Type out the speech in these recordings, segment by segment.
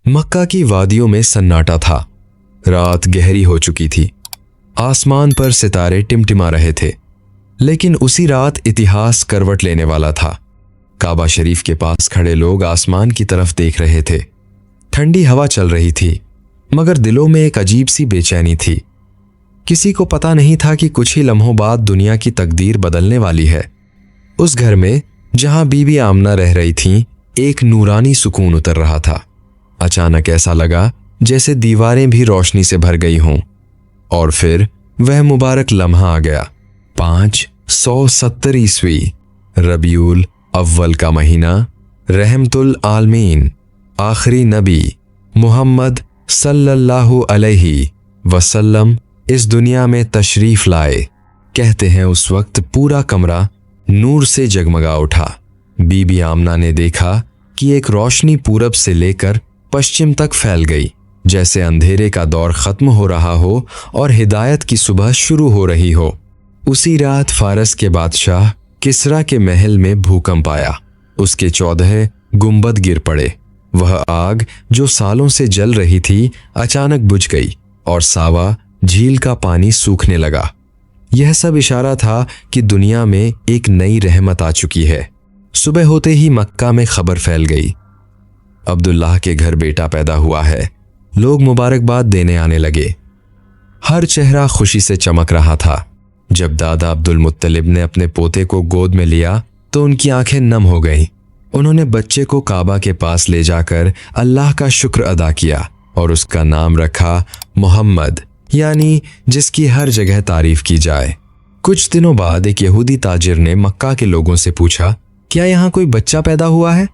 मक्का की वादियों में सन्नाटा था। रात गहरी हो चुकी थी। आसमान पर सितारे टिमटिमा रहे थे। लेकिन उसी रात इतिहास करवट लेने वाला था। काबा शरीफ के पास खड़े लोग आसमान की तरफ देख रहे थे। ठंडी हवा चल रही थी, मगर दिलों में एक अजीब सी बेचैनी थी। किसी को पता नहीं था कि कुछ ही लम्हों बाद दुनिया की तकदीर बदलने वाली है। उस घर में जहां बीबी आमना रह रही थीं, एक नूरानी सुकून उतर रहा था। अचानक ऐसा लगा जैसे दीवारें भी रोशनी से भर गई हों। और फिर वह मुबारक लम्हा आ गया। 570 ईस्वी, रबीउल अव्वल का महीना, रहमतुल आलमीन, आखिरी नबी मुहम्मद सल्लल्लाहु अलैहि वसल्लम इस दुनिया में तशरीफ लाए। कहते हैं उस वक्त पूरा कमरा नूर से जगमगा उठा। बीबी आमना ने देखा कि एक रोशनी पूरब से लेकर पश्चिम तक फैल गई, जैसे अंधेरे का दौर खत्म हो रहा हो और हिदायत की सुबह शुरू हो रही हो। उसी रात फारस के बादशाह किसरा के महल में भूकंप आया। उसके 14 गुंबद गिर पड़े। वह आग जो सालों से जल रही थी अचानक बुझ गई और सावा झील का पानी सूखने लगा। यह सब इशारा था कि दुनिया में एक नई रहमत आ चुकी है। सुबह होते ही मक्का में खबर फैल गई, अब्दुल्लाह के घर बेटा पैदा हुआ है। लोग मुबारकबाद देने आने लगे। हर चेहरा खुशी से चमक रहा था। जब दादा अब्दुल मुत्तलिब ने अपने पोते को गोद में लिया तो उनकी आंखें नम हो गईं। उन्होंने बच्चे को काबा के पास ले जाकर अल्लाह का शुक्र अदा किया और उसका नाम रखा मोहम्मद, यानी जिसकी हर जगह तारीफ की जाए। कुछ दिनों बाद एक यहूदी ताजिर ने मक्का के लोगों से पूछा, क्या यहाँ कोई बच्चा पैदा हुआ है?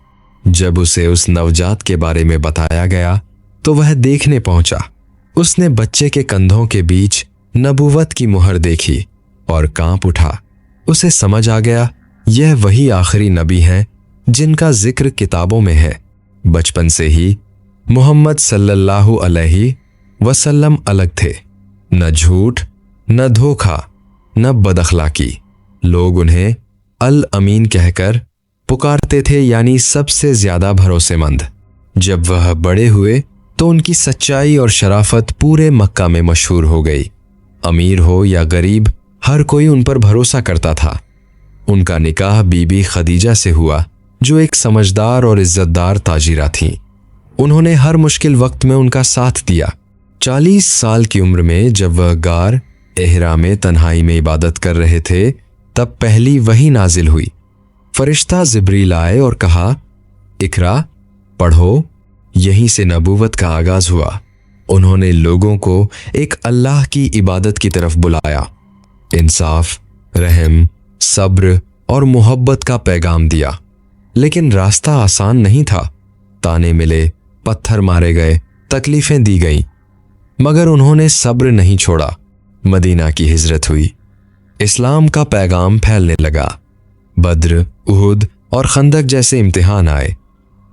जब उसे उस नवजात के बारे में बताया गया तो वह देखने पहुंचा। उसने बच्चे के कंधों के बीच नबूवत की मुहर देखी और कांप उठा। उसे समझ आ गया यह वही आखिरी नबी हैं जिनका जिक्र किताबों में है। बचपन से ही मोहम्मद सल्लल्लाहु अलैहि वसल्लम अलग थे। न झूठ, न धोखा, न बदअखलाकी। लोग उन्हें अल अमीन कहकर पुकारते थे, यानी सबसे ज्यादा भरोसेमंद। जब वह बड़े हुए तो उनकी सच्चाई और शराफत पूरे मक्का में मशहूर हो गई। अमीर हो या गरीब, हर कोई उन पर भरोसा करता था। उनका निकाह बीबी खदीजा से हुआ, जो एक समझदार और इज्जतदार ताजिरा थीं। उन्होंने हर मुश्किल वक्त में उनका साथ दिया। 40 साल की उम्र में जब वह गार एहरा में तन्हाई में इबादत कर रहे थे, तब पहली वही नाजिल हुई। फरिश्ता जिब्रील आए और कहा, इकरा, पढ़ो। यहीं से नबूवत का आगाज हुआ। उन्होंने लोगों को एक अल्लाह की इबादत की तरफ बुलाया। इंसाफ, रहम, सब्र और मोहब्बत का पैगाम दिया। लेकिन रास्ता आसान नहीं था। ताने मिले, पत्थर मारे गए, तकलीफें दी गईं। मगर उन्होंने सब्र नहीं छोड़ा। मदीना की हिजरत हुई। इस्लाम का पैगाम फैलने लगा। बद्र, उहुद और खंदक जैसे इम्तिहान आए,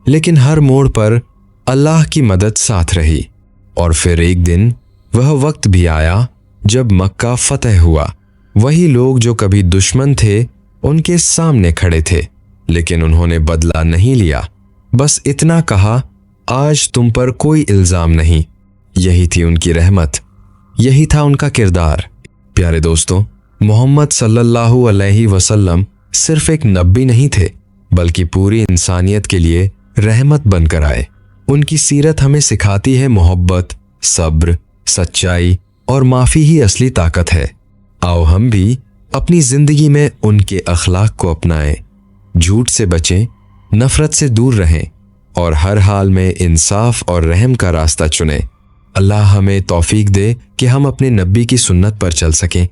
लेकिन हर मोड़ पर अल्लाह की मदद साथ रही। और फिर एक दिन वह वक्त भी आया जब मक्का फतह हुआ। वही लोग जो कभी दुश्मन थे उनके सामने खड़े थे, लेकिन उन्होंने बदला नहीं लिया। बस इतना कहा, आज तुम पर कोई इल्जाम नहीं। यही थी उनकी रहमत, यही था उनका किरदार। प्यारे दोस्तों, मोहम्मद सल्लल्लाहु अलैहि वसल्लम सिर्फ एक नबी नहीं थे, बल्कि पूरी इंसानियत के लिए रहमत बनकर आए। उनकी सीरत हमें सिखाती है मोहब्बत, सब्र, सच्चाई और माफ़ी ही असली ताकत है। आओ हम भी अपनी ज़िंदगी में उनके अखलाक को अपनाएं, झूठ से बचें, नफ़रत से दूर रहें और हर हाल में इंसाफ और रहम का रास्ता चुनें। अल्लाह हमें तौफीक दे कि हम अपने नबी की सुन्नत पर चल सकें।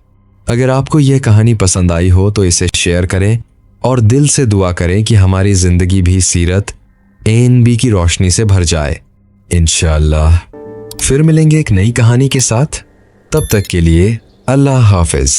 अगर आपको यह कहानी पसंद आई हो तो इसे शेयर करें और दिल से दुआ करें कि हमारी ज़िंदगी भी सीरत एनबी की रोशनी से भर जाए। इंशाअल्लाह फिर मिलेंगे एक नई कहानी के साथ। तब तक के लिए अल्लाह हाफिज़।